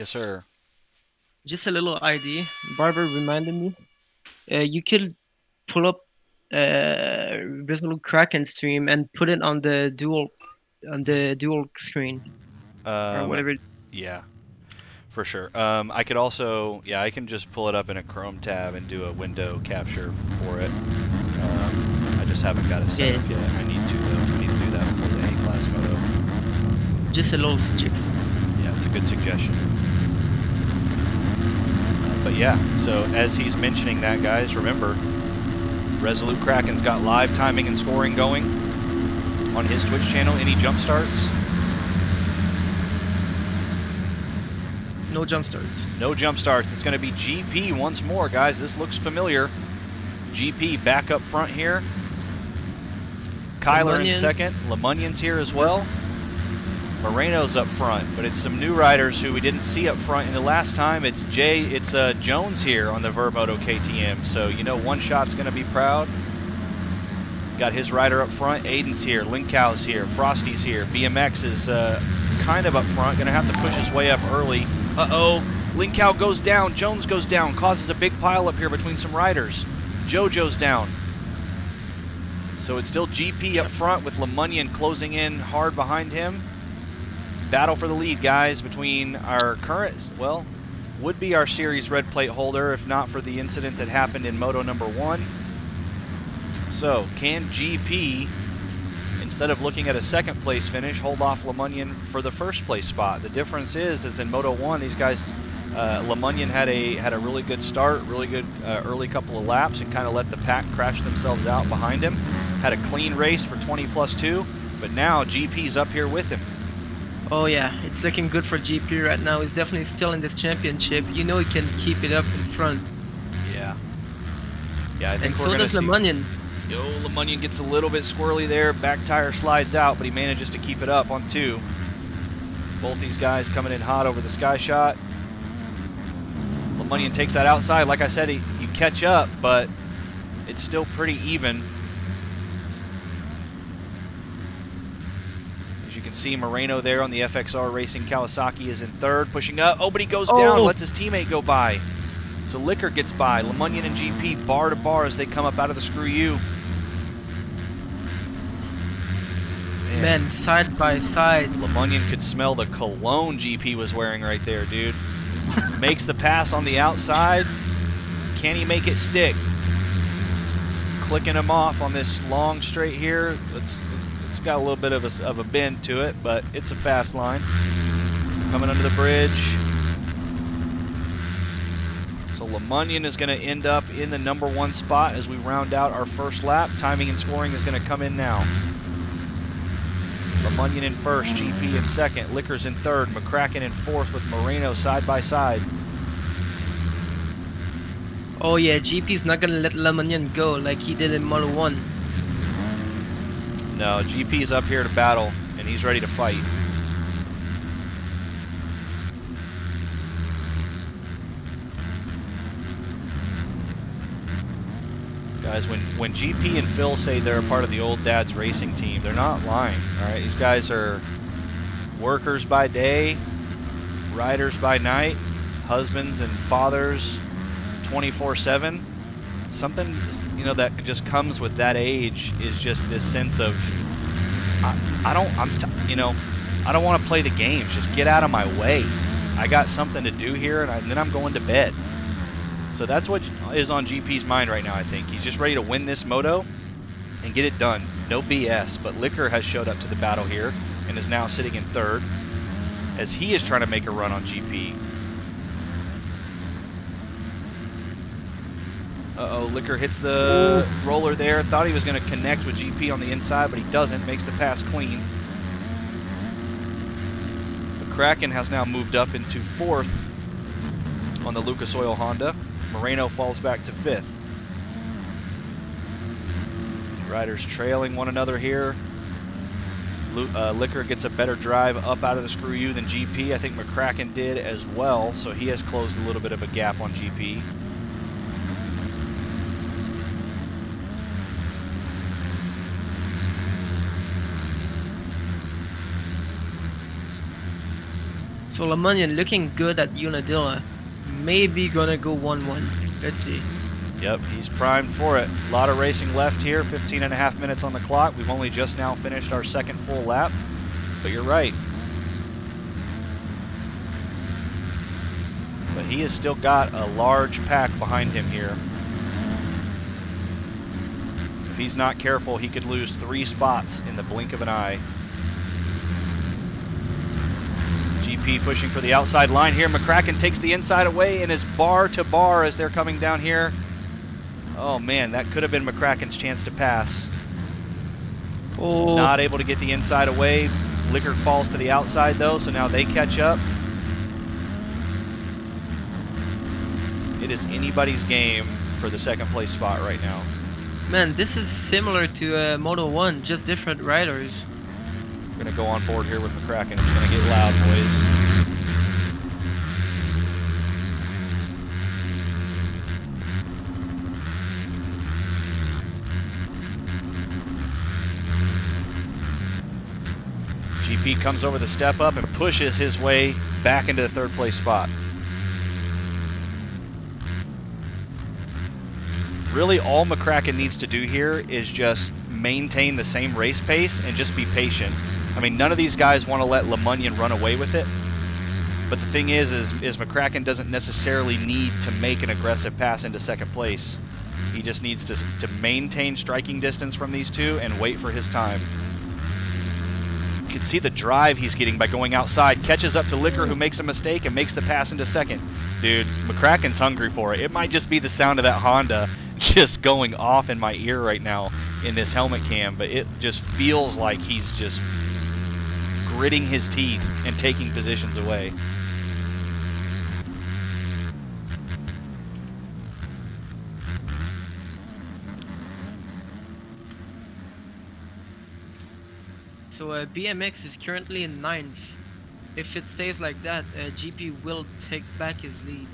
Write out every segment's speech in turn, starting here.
Yes, sir. Just a little idea. Barber reminded me. You could pull up Resolute Kraken stream and put it on the dual screen or Um, whatever. yeah, for sure. I could also, yeah, I can just pull it up in a Chrome tab and do a window capture for it. I just haven't got it set Yeah, up yet. I need to though. I need to do that before the A-class moto. just a little suggestion. Yeah, it's a good suggestion. But yeah, so as he's mentioning that, guys, remember, Resolute Kraken's got live timing and scoring going on his Twitch channel. Any jump starts? No jump starts. No jump starts. It's going to be GP once more, guys. This looks familiar. GP back up front here. Kyler in second. LeMunion's here as well. Moreno's up front, but it's some new riders who we didn't see up front in the last time. It's Jones here on the Moto KTM. So, you know, One Shot's going to be proud. Got his rider up front. Aiden's here. Linkow's here. Frosty's here. BMX is kind of up front. Going to have to push his way up early. Uh-oh. Linkow goes down. Jones goes down. Causes a big pile up here between some riders. JoJo's down. So it's still GP up front with LeMunion closing in hard behind him. Battle for the lead, guys, between our current, well, would be our series red plate holder, if not for the incident that happened in Moto number 1. So, can GP, instead of looking at a second place finish, hold off LeMunion for the first place spot? The difference is in Moto 1, these guys, LeMunion had a really good start, really good early couple of laps, and kind of let the pack crash themselves out behind him. Had a clean race for 20+2, but now GP's up here with him. Oh yeah, it's looking good for GP right now. He's definitely still in this championship. You know he can keep it up in front. Yeah. Yeah, I think and we're so going to does see... LeMunion. Yo, LeMunion gets a little bit squirrely there. Back tire slides out, but he manages to keep it up on 2. Both these guys coming in hot over the sky shot. LeMunion takes that outside. Like I said, you catch up, but it's still pretty even. As you can see, Moreno there on the FXR Racing Kawasaki is in third, pushing up. Oh, but he goes down, lets his teammate go by. So Liquor gets by. LeMunion and GP bar to bar as they come up out of the Screw U. Man, side by side. LeMunion could smell the cologne GP was wearing right there, dude. Makes the pass on the outside. Can he make it stick? Clicking him off on this long straight here. It's got a little bit of a bend to it, but it's a fast line. Coming under the bridge. So LeMunion is going to end up in the number 1 spot as we round out our first lap. Timing and scoring is going to come in now. LeMunion in first, GP in second, Liquor's in third, McCracken in fourth with Moreno side by side. Oh yeah, GP's not gonna let LeMunion go like he did in Moto 1. No, GP's up here to battle, and he's ready to fight. Guys, when GP and Phil say they're a part of the Old Dad's racing team, they're not lying, all right? These guys are workers by day, riders by night, husbands and fathers 24/7. Something, you know, that just comes with that age is just this sense of, I don't want to play the games. Just get out of my way. I got something to do here, and then I'm going to bed. So that's what is on GP's mind right now, I think. He's just ready to win this moto and get it done. No BS, but Liquor has showed up to the battle here and is now sitting in third as he is trying to make a run on GP. Uh-oh, Liquor hits the roller there. Thought he was going to connect with GP on the inside, but he doesn't. Makes the pass clean. McCracken has now moved up into fourth on the Lucas Oil Honda. Moreno falls back to fifth. Riders trailing one another here. Liquor gets a better drive up out of the Screw U than GP. I think McCracken did as well, so he has closed a little bit of a gap on GP. So Lemonnian looking good at Unadilla. Maybe gonna go 1-1. Let's see. Yep, he's primed for it. A lot of racing left here, 15.5 minutes on the clock. We've only just now finished our second full lap, but you're right. But he has still got a large pack behind him here. If he's not careful, he could lose 3 spots in the blink of an eye. GP pushing for the outside line here. McCracken takes the inside away and is bar to bar as they're coming down here. Oh man, that could have been McCracken's chance to pass. Oh. Not able to get the inside away. Liquor falls to the outside though, so now they catch up. It is anybody's game for the second place spot right now. Man, this is similar to Moto 1, just different riders. We're gonna go on board here with McCracken. It's gonna get loud, boys. GP comes over the step up and pushes his way back into the third place spot. Really, all McCracken needs to do here is just maintain the same race pace and just be patient. I mean, none of these guys want to let Lemonnian run away with it. But the thing is McCracken doesn't necessarily need to make an aggressive pass into second place. He just needs to maintain striking distance from these two and wait for his time. You can see the drive he's getting by going outside. Catches up to Liquor, who makes a mistake and makes the pass into second. Dude, McCracken's hungry for it. It might just be the sound of that Honda just going off in my ear right now in this helmet cam, but it just feels like he's just gritting his teeth and taking positions away. So BMX is currently in 9th. If it stays like that, GP will take back his lead.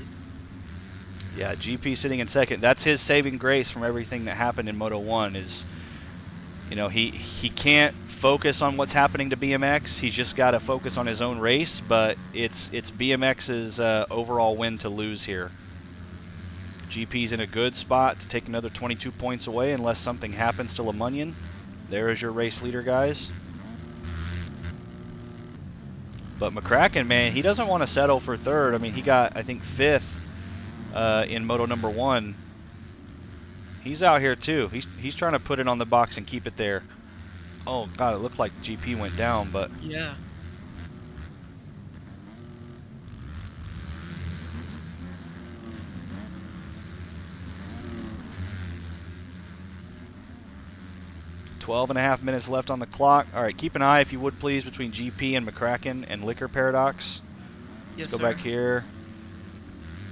Yeah, GP sitting in second. That's his saving grace from everything that happened in Moto 1 is, you know, he can't focus on what's happening to BMX. He's just got to focus on his own race, but it's BMX's overall win to lose here. GP's in a good spot to take another 22 points away unless something happens to Lemonnian. There is your race leader, guys. But McCracken, man, he doesn't want to settle for third. I mean, he got, I think, 5th in Moto number 1. He's out here too. He's trying to put it on the box and keep it there. Oh God, it looked like GP went down, but yeah. .5 minutes left on the clock. All right, keep an eye, if you would please, between GP and McCracken and Liquor Paradox. Let's go back here.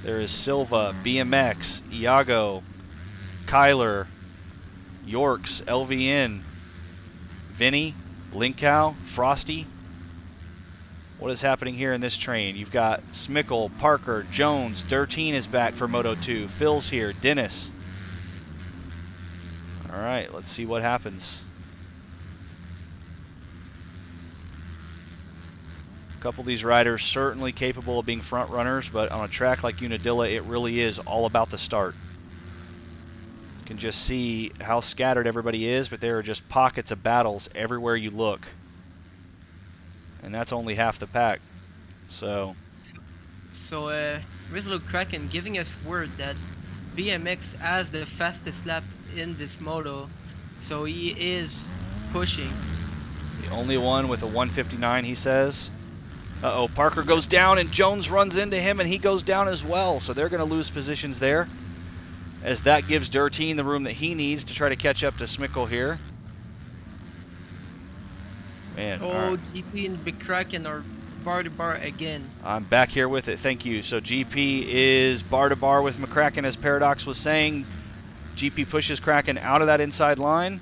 There is Silva, BMX, Iago, Kyler, Yorks, LVN, Vinny, Linkow, Frosty. What is happening here in this train? You've got Smickle, Parker, Jones, Dirteen is back for Moto 2. Phil's here, Dennis. All right, let's see what happens. A couple of these riders certainly capable of being front runners, but on a track like Unadilla, it really is all about the start. You can just see how scattered everybody is, but there are just pockets of battles everywhere you look. And that's only half the pack. So Resolute Kraken giving us word that BMX has the fastest lap in this moto, so he is pushing. The only one with a 1:59, he says. Uh-oh, Parker goes down and Jones runs into him and he goes down as well, so they're going to lose positions there, as that gives Dirteen the room that he needs to try to catch up to Smickle here. Man, right. GP and McCracken are bar to bar again. I'm back here with it, thank you. So GP is bar to bar with McCracken, as Paradox was saying. GP pushes Kraken out of that inside line.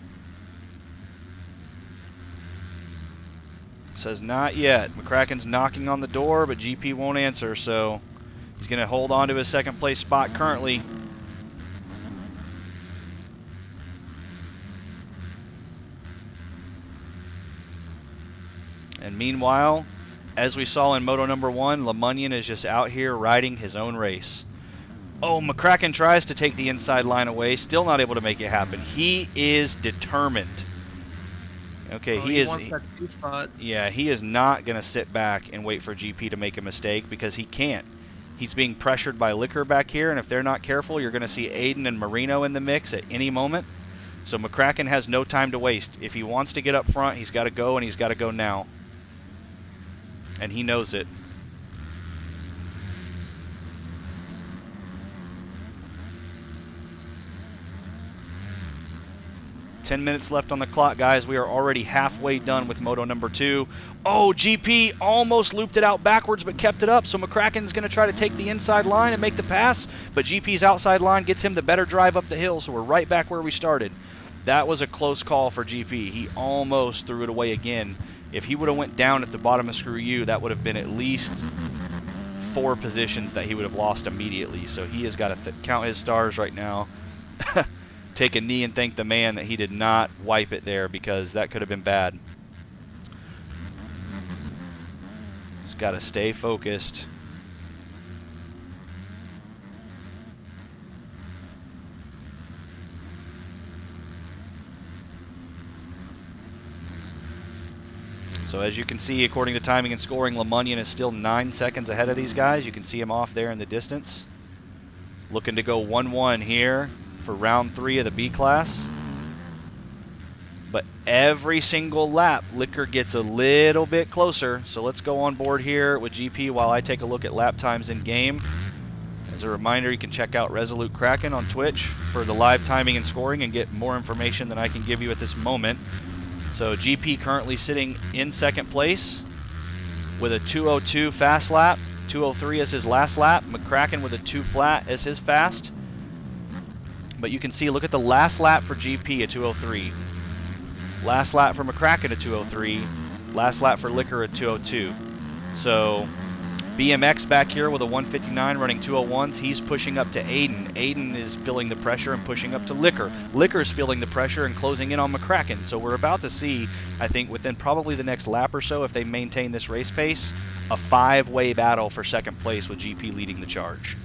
Says not yet. McCracken's knocking on the door, but GP won't answer, so he's going to hold on to his second place spot currently. And meanwhile, As we saw in Moto number 1, LeMunion is just out here riding his own race. Oh, McCracken tries to take the inside line away, still not able to make it happen. He is determined. Okay, He wants that two spot. Yeah, he is not going to sit back and wait for GP to make a mistake because he can't. He's being pressured by Liquor back here, and if they're not careful, you're going to see Aiden and Marino in the mix at any moment. So McCracken has no time to waste. If he wants to get up front, he's got to go, and he's got to go now. And he knows it. Ten minutes left on the clock, guys. We are already halfway done with Moto number 2. Oh, GP almost looped it out backwards but kept it up. So McCracken's going to try to take the inside line and make the pass. But GP's outside line gets him the better drive up the hill. So we're right back where we started. That was a close call for GP. He almost threw it away again. If he would have went down at the bottom of Screw You, that would have been at least 4 positions that he would have lost immediately. So he has got to count his stars right now. Take a knee and thank the man that he did not wipe it there, because that could have been bad. Just got to stay focused. So as you can see, according to timing and scoring, LeMunion is still 9 seconds ahead of these guys. You can see him off there in the distance. Looking to go 1-1 here for round 3 of the B class. But every single lap, Liquor gets a little bit closer. So let's go on board here with GP while I take a look at lap times in game. As a reminder, you can check out Resolute Kraken on Twitch for the live timing and scoring and get more information than I can give you at this moment. So GP currently sitting in second place with a 2:02 fast lap. 2:03 as his last lap. McCracken with a 2 flat as his fast. But you can see, look at the last lap for GP at 2:03. Last lap for McCracken at 2:03. Last lap for Liquor at 2:02. So BMX back here with a 1:59 running 2:01s. He's pushing up to Aiden. Aiden is feeling the pressure and pushing up to Liquor. Liquor's feeling the pressure and closing in on McCracken. So we're about to see, I think, within probably the next lap or so, if they maintain this race pace, a 5-way battle for second place with GP leading the charge.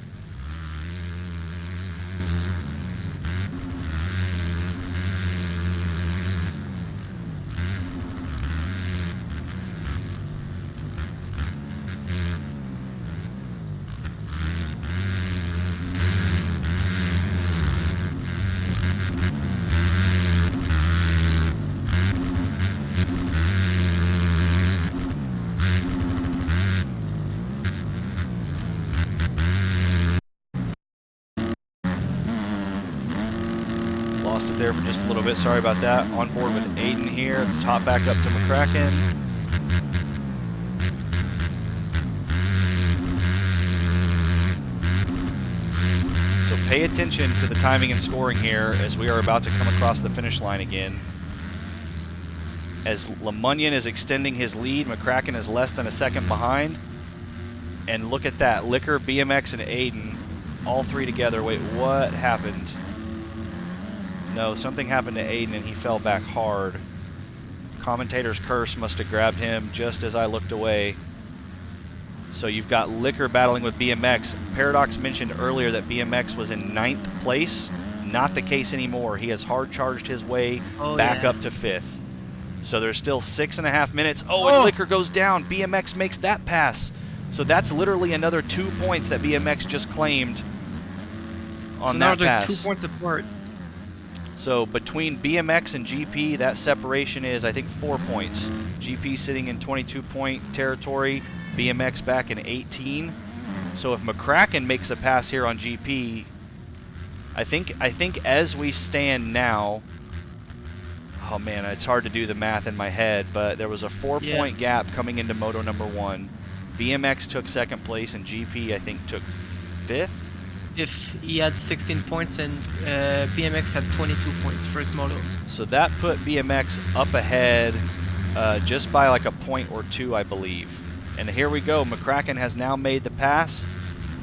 Lost it there for just a little bit. Sorry about that. On board with Aiden here. Let's top back up to McCracken. So pay attention to the timing and scoring here as we are about to come across the finish line again. As LeMunion is extending his lead, McCracken is less than a second behind. And look at that. Liquor, BMX, and Aiden, all 3 together. Wait, what happened? No, something happened to Aiden and he fell back hard. Commentator's curse must have grabbed him just as I looked away. So you've got Liquor battling with BMX. Paradox mentioned earlier that BMX was in 9th place. Not the case anymore. He has hard charged his way back up to 5th. So there's still 6.5 minutes. And Liquor goes down. BMX makes that pass. So that's literally another 2 points that BMX just claimed on that pass. 2 points apart. So between BMX and GP, that separation is, I think, 4 points. GP sitting in 22-point territory, BMX back in 18. So if McCracken makes a pass here on GP, I think as we stand now, oh man, it's hard to do the math in my head, but there was a 4-point gap coming into Moto number 1. BMX took second place and GP, I think, took 5th. If he had 16 points and BMX had 22 points first moto. So that put BMX up ahead just by like a point or 2, I believe. And here we go. McCracken has now made the pass.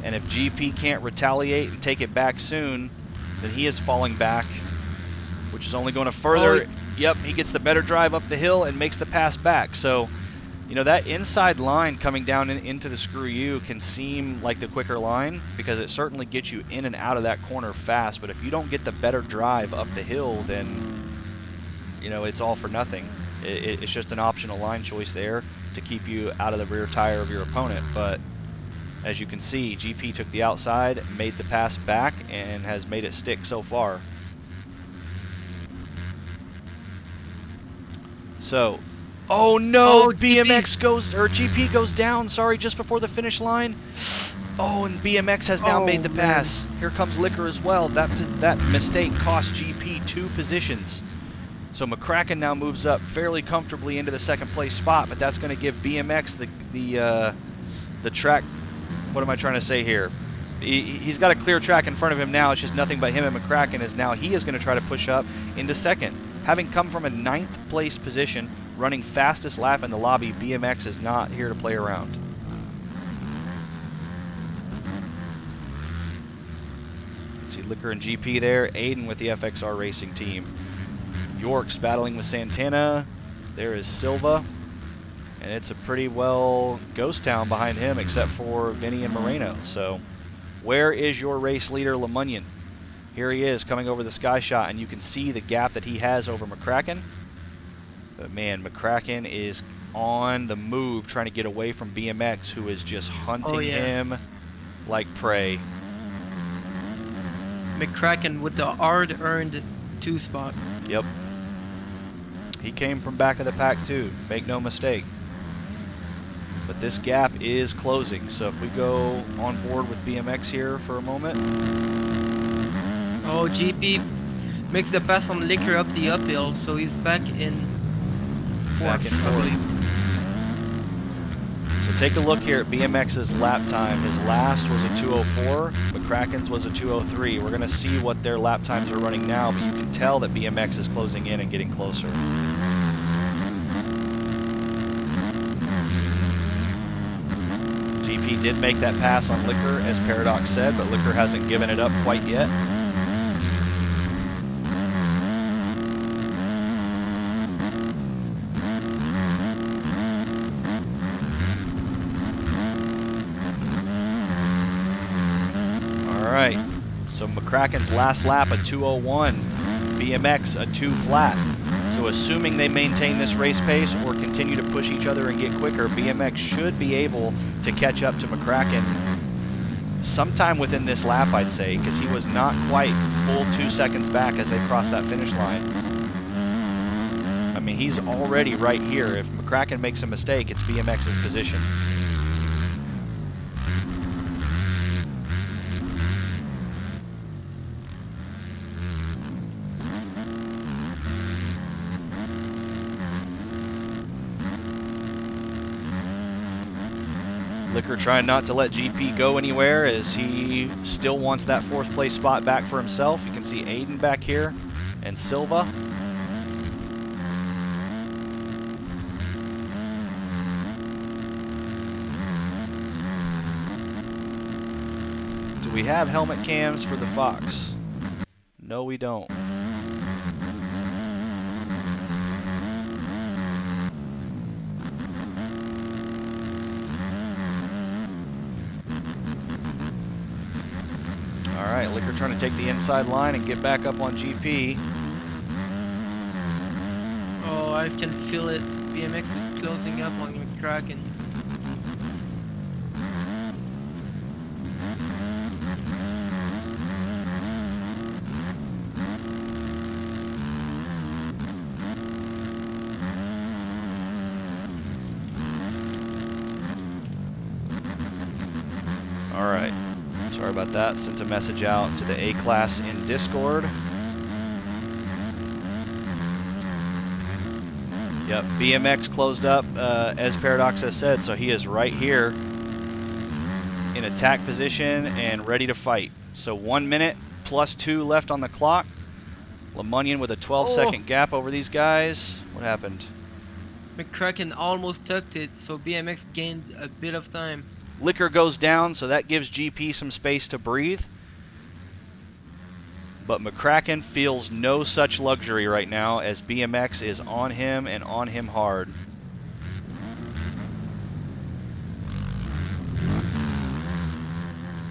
And if GP can't retaliate and take it back soon, then he is falling back, which is only going to further. Yep, he gets the better drive up the hill and makes the pass back. So You know, that inside line coming down into the Screw U can seem like the quicker line because it certainly gets you in and out of that corner fast, but if you don't get the better drive up the hill, then, you know, it's all for nothing. It's just an optional line choice there to keep you out of the rear tire of your opponent, but as you can see, GP took the outside, made the pass back, and has made it stick so far. So, oh no, Oh, BMX goes, or GP goes down, sorry, just before the finish line. Oh, and BMX has now made the pass. Here comes Liquor as well. That mistake cost GP 2 positions. So McCracken now moves up fairly comfortably into the second place spot, but that's going to give BMX the track. What am I trying to say here? He's got a clear track in front of him now. It's just nothing but him and McCracken, as now he is going to try to push up into second. Having come from a 9th place position, running fastest lap in the lobby, BMX is not here to play around. Let's see, Liquor and GP there. Aiden with the FXR Racing team. York's battling with Santana. There is Silva. And it's a pretty well ghost town behind him, except for Vinny and Moreno. So, where is your race leader, LeMunyon? Here he is coming over the sky shot, and you can see the gap that he has over McCracken. But man, McCracken is on the move, trying to get away from BMX, who is just hunting him like prey. McCracken with the hard-earned 2 spot. Yep. He came from back of the pack too, make no mistake. But this gap is closing, so if we go on board with BMX here for a moment. Oh, GP makes the pass on Liquor up the uphill, so he's back in fourth. So take a look here at BMX's lap time. His last was a 2:04, McCracken's was a 2:03. We're going to see what their lap times are running now, but you can tell that BMX is closing in and getting closer. GP did make that pass on Liquor, as Paradox said, but Liquor hasn't given it up quite yet. Alright, so McCracken's last lap a 2:01, BMX a 2 flat. So assuming they maintain this race pace or continue to push each other and get quicker, BMX should be able to catch up to McCracken sometime within this lap, I'd say, because he was not quite full 2 seconds back as they crossed that finish line. I mean, he's already right here. If McCracken makes a mistake, it's BMX's position. Liquor trying not to let GP go anywhere, as he still wants that 4th place spot back for himself. You can see Aiden back here and Silva. Do we have helmet cams for the Fox? No, we don't. Alright, Liquor trying to take the inside line and get back up on GP. Oh, I can feel it. BMX is closing up on McCracken. Alright. Sorry about that. Sent a message out to the A-Class in Discord. Yep, BMX closed up, as Paradox has said, so he is right here in attack position and ready to fight. So 1 minute plus 2 left on the clock. LeMunyon with a 12-second gap over these guys. What happened? McCracken almost tucked it, so BMX gained a bit of time. Liquor goes down, so that gives GP some space to breathe. But McCracken feels no such luxury right now, as BMX is on him and on him hard.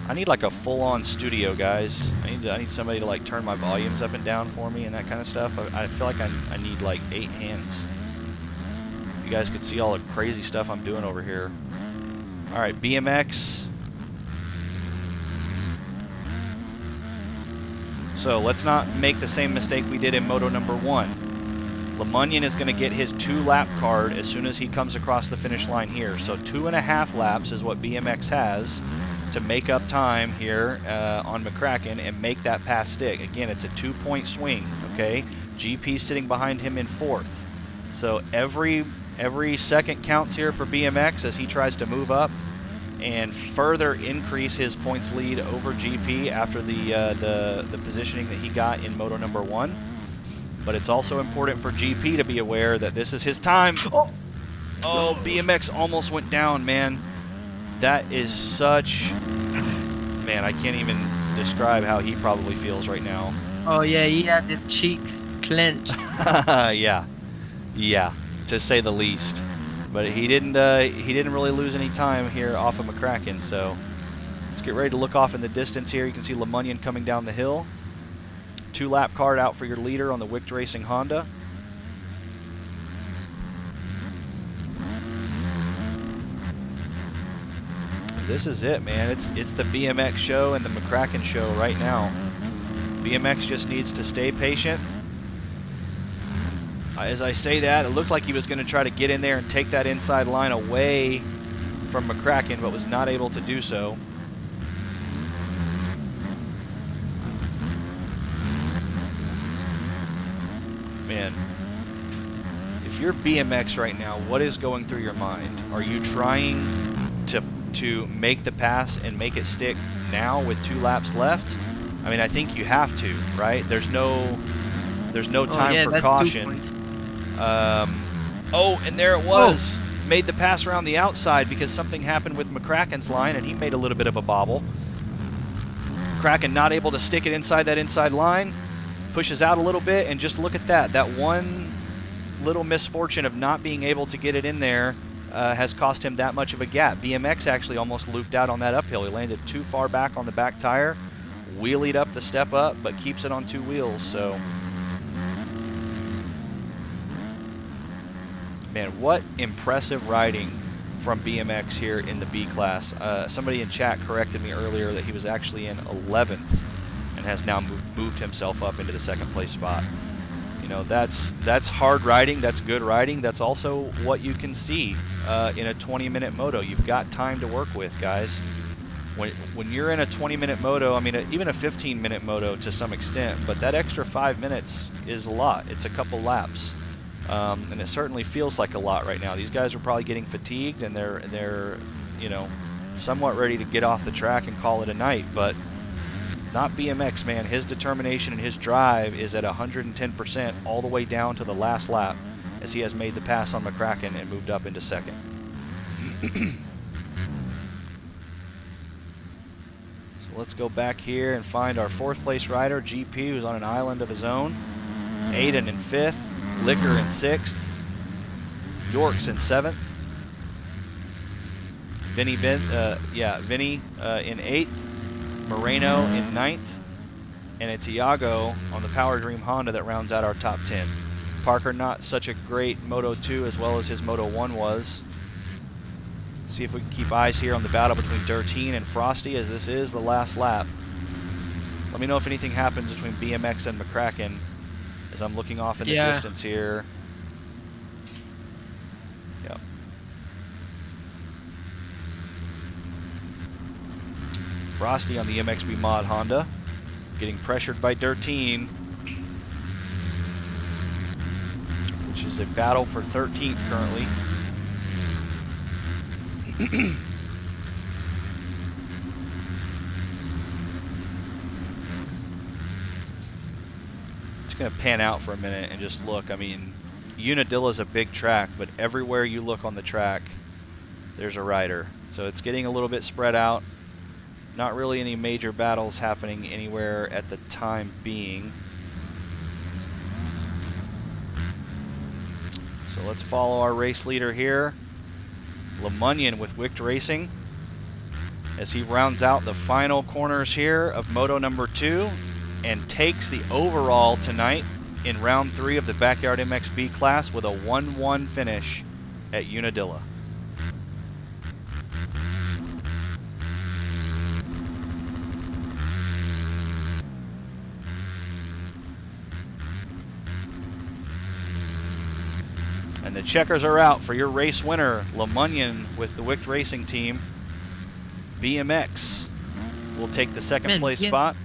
I need like a full-on studio, guys. I need somebody to like turn my volumes up and down for me and that kind of stuff. I feel like I need like 8 hands. If you guys could see all the crazy stuff I'm doing over here. All right, BMX. So let's not make the same mistake we did in Moto number 1. LeMunion is going to get his 2-lap card as soon as he comes across the finish line here. So 2.5 laps is what BMX has to make up time here on McCracken and make that pass stick. Again, it's a 2-point swing, okay? GP sitting behind him in 4th. So every second counts here for BMX as he tries to move up and further increase his points lead over GP after the positioning that he got in Moto number 1. But it's also important for GP to be aware that this is his time. Oh, BMX almost went down, man. That is such... Man, I can't even describe how he probably feels right now. Oh yeah, he had his cheeks clenched. Yeah, to say the least. But he didn't really lose any time here off of McCracken. So let's get ready to look off in the distance here. You can see LeMunion coming down the hill. 2-lap card out for your leader on the Wicked Racing Honda. This is it, man. It's the BMX show and the McCracken show right now. BMX just needs to stay patient. As I say that, it looked like he was going to try to get in there and take that inside line away from McCracken, but was not able to do so. Man, if you're BMX right now, what is going through your mind? Are you trying to make the pass and make it stick now with 2 laps left? I mean, I think you have to, right? There's no time for caution. Oh, and there it was. Oh. Made the pass around the outside because something happened with McCracken's line, and he made a little bit of a bobble. McCracken not able to stick it inside that inside line. Pushes out a little bit, and just look at that. That one little misfortune of not being able to get it in there has cost him that much of a gap. BMX actually almost looped out on that uphill. He landed too far back on the back tire, wheelied up the step up, but keeps it on 2 wheels. So, man, what impressive riding from BMX here in the B class. Somebody in chat corrected me earlier that he was actually in 11th and has now moved himself up into the 2nd place spot. You know, that's hard riding, that's good riding, that's also what you can see in a 20-minute moto. You've got time to work with, guys. When you're in a 20-minute moto, I mean, even a 15-minute moto to some extent, but that extra 5 minutes is a lot. It's a couple laps, and it certainly feels like a lot right now. These guys are probably getting fatigued, and they're you know, somewhat ready to get off the track and call it a night, but not BMX, man. His determination and his drive is at 110% all the way down to the last lap as he has made the pass on McCracken and moved up into 2nd. So let's go back here and find our 4th place rider, GP, who's on an island of his own. Aiden in 5th, Liquor in 6th, Yorks in 7th, Vinny in 8th, Moreno in 9th, and it's Iago on the Power Dream Honda that rounds out our top 10. Parker not such a great Moto 2 as well as his Moto 1 was. See if we can keep eyes here on the battle between Dirteen and Frosty as this is the last lap. Let me know if anything happens between BMX and McCracken as I'm looking off in the distance here. Yep. Frosty on the MXB Mod Honda, getting pressured by Dirteen, which is a battle for 13th currently. Just gonna pan out for a minute and just look. I mean, Unadilla's a big track, but everywhere you look on the track, there's a rider. So it's getting a little bit spread out. Not really any major battles happening anywhere at the time being. So let's follow our race leader here. LeMunion with Wicked Racing. as he rounds out the final corners here of Moto number 2 and takes the overall tonight in round 3 of the Backyard MX B class with a 1-1 finish at Unadilla. And the checkers are out for your race winner, LeMunyon with the Wicked Racing Team. BMX will take the second place spot.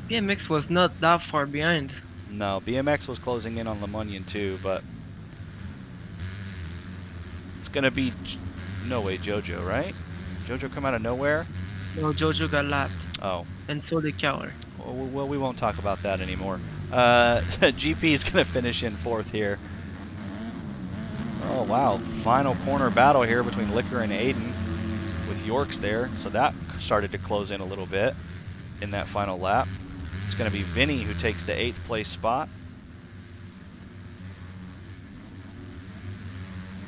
BMX was not that far behind. No, BMX was closing in on LeMunyon too, but it's going to be, no way, Jojo, right? Jojo come out of nowhere? No, Jojo got lapped. Oh. And so did Keller. Well, we won't talk about that anymore. GP is going to finish in 4th here. Oh, wow. Final corner battle here between Liquor and Aiden with Yorks there. So that started to close in a little bit in that final lap. It's going to be Vinny who takes the 8th place spot.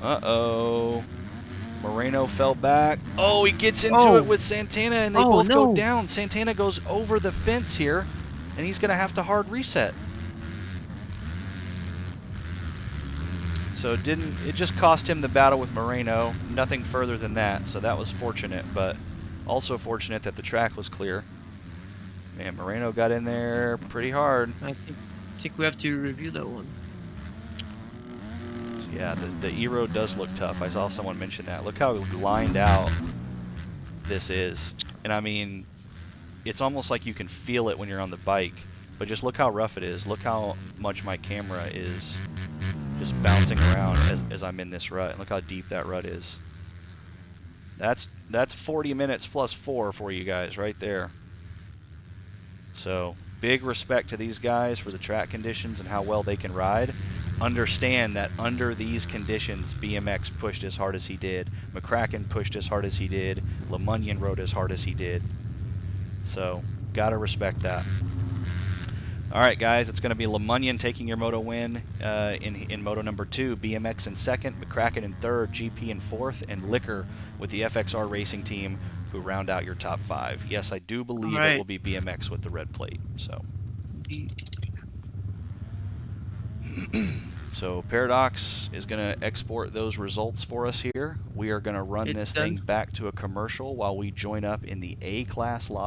Uh-oh. Moreno fell back. Oh, he gets into it with Santana, and they both go down. Santana goes over the fence here, and he's going to have to hard reset. So it just cost him the battle with Moreno. Nothing further than that, so that was fortunate, but also fortunate that the track was clear. Man, Moreno got in there pretty hard. I think we have to review that one. Yeah, the E-Road does look tough. I saw someone mention that. Look how lined out this is. And I mean, it's almost like you can feel it when you're on the bike. But just look how rough it is. Look how much my camera is just bouncing around as I'm in this rut. And look how deep that rut is. That's 40 minutes plus 4 for you guys right there. So big respect to these guys for the track conditions and how well they can ride. Understand that under these conditions, BMX pushed as hard as he did. McCracken pushed as hard as he did. LeMunyon rode as hard as he did. So, gotta respect that. All right, guys, it's going to be LeMunyon taking your Moto win in Moto number 2. BMX in 2nd, McCracken in 3rd, GP in 4th, and Liquor with the FXR Racing Team who round out your top 5. Yes, I do believe it will be BMX with the red plate. So Paradox is going to export those results for us here. We are going to run this thing back to a commercial while we join up in the A-class lobby.